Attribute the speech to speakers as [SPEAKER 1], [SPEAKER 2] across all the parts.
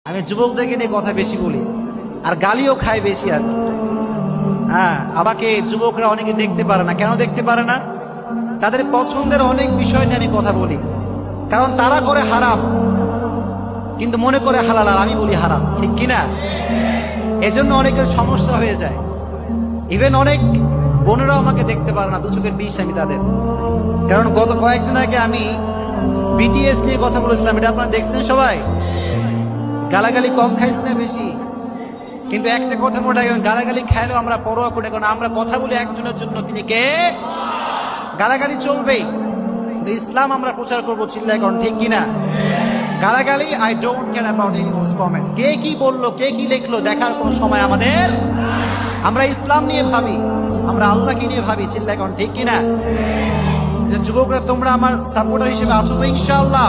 [SPEAKER 1] আমি যুবকদেরকে নিয়ে কথা বেশি বলি আর গালিও খাই বেশি আর কি। হ্যাঁ, আমাকে যুবকরা অনেকে দেখতে পারে না। কেন দেখতে পারে না? তাদের পছন্দের অনেক বিষয় নিয়ে আমি কথা বলি, কারণ তারা করে হারাম কিন্তু মনে করে হালাল, আর আমি বলি হারাম, ঠিক কিনা? এজন্য অনেকের সমস্যা হয়ে যায়। ইভেন অনেক বোনেরাও আমাকে দেখতে পারে না, দু চোখের বিষ আমি তাদের। কারণ গত কয়েকদিন আগে আমি বিটিএস নিয়ে কথা বলেছিলাম, এটা আপনারা দেখছেন সবাই। গালাগালি কম খাইছি না বেশি? কিন্তু একটা কথা মনে রাখবেন, গালাগালি খাইলেও আমরা পরোয়া করি, কারণ আমরা কথা বলি একজনের জন্য, তিনি কে? গালাগালি চলবেই, কিন্তু ইসলাম আমরা প্রচার করবো চিল্লায়, কারণ ঠিক কিনা? গালাগালি I don't care about anyone's comment. কে কি বললো, কে কি লিখলো, দেখার কোনো সময় আমাদের। আমরা ইসলাম নিয়ে ভাবি, আমরা আল্লাহকে নিয়ে ভাবি, চিল্লায়, কারণ ঠিক কিনা? যুবকরা তোমরা আমার সাপোর্টার হিসেবে আছো তো ইনশাআল্লাহ?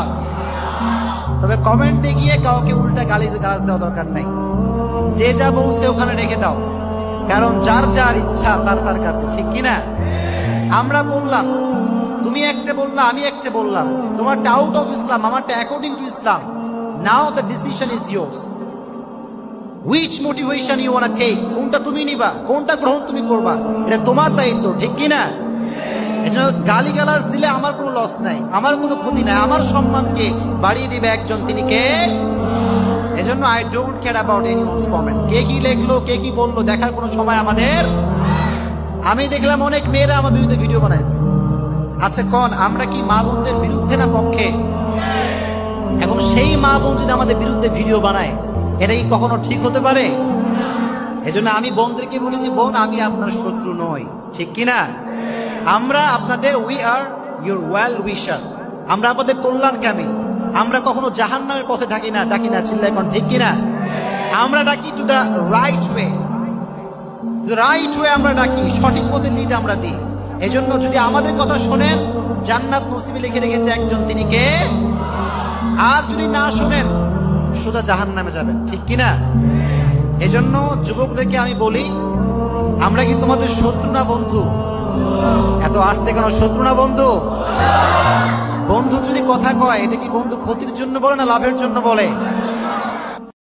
[SPEAKER 1] তবে কমেন্টে গিয়ে কাউকে উল্টা গালি গালাজ দেওয়া দরকার নাই। যে যা বলছে ওখানে রেখে দাও, কারণ যার যার ইচ্ছা তার তার কাছে, ঠিক কিনা? আমরা বললাম, তুমি একটা বললা, আমি একটা বললাম, তোমারটা আউট অফ ইসলাম, আমারটা according to Islam. Now the decision is yours. Which motivation you want take, কোনটা তুমি নিবা, কোনটা গ্রহণ তুমি করবা, এটা তোমার দায়িত্ব, ঠিক কিনা? এজন্য গালি গালাজ দিলে আমার কোনো লস নাই, আমার কোনো ক্ষতি নাই, আমার সম্মানকে বাড়িয়ে দিবে একজন, তিনি কে? এজন্য I don't care about anyone's comment. কে কি লিখলো, কে কি বললো, দেখার কোনো সময় আমাদের। আমি দেখলাম অনেক মেয়েরা আমার বিরুদ্ধে ভিডিও বানাইছে। আচ্ছা কোন আমরা কি মা বোনদের বিরুদ্ধে না পক্ষে? এবং সেই মা বোন যদি আমাদের বিরুদ্ধে ভিডিও বানায়, এটা কি কখনো ঠিক হতে পারে? এজন্য আমি বোনদেরকে বলি যে বোন, আমি আপনার শত্রু নই, ঠিক কিনা? আমরা আপনাদের, উই আর ইউর ওয়েল উইশার, আমরা আপনাদের কল্যাণকামী। আমরা কখনো জাহান্নামের পথে ডাকি না, চিল্লায়, কোন ঠিক কিনা? আমরা ডাকি টু দ্য রাইট ওয়ে, আমরা ডাকি, সঠিক পথে লিড আমরা দিই। এজন্য যদি আমাদের কথা শোনেন, জান্নাত নসিবে লিখে রেখেছে একজন, তিনি কে? আর যদি না শোনেন, সোজা জাহান্নামে যাবেন, ঠিক কিনা? এজন্য যুবকদেরকে আমি বলি, আমরা কি তোমাদের শত্রু না বন্ধু? এত আসতে কেন? শত্রু না বন্ধু? বন্ধু যদি কথা কয়, এটা কি বন্ধু ক্ষতির জন্য বলে না লাভের জন্য বলে?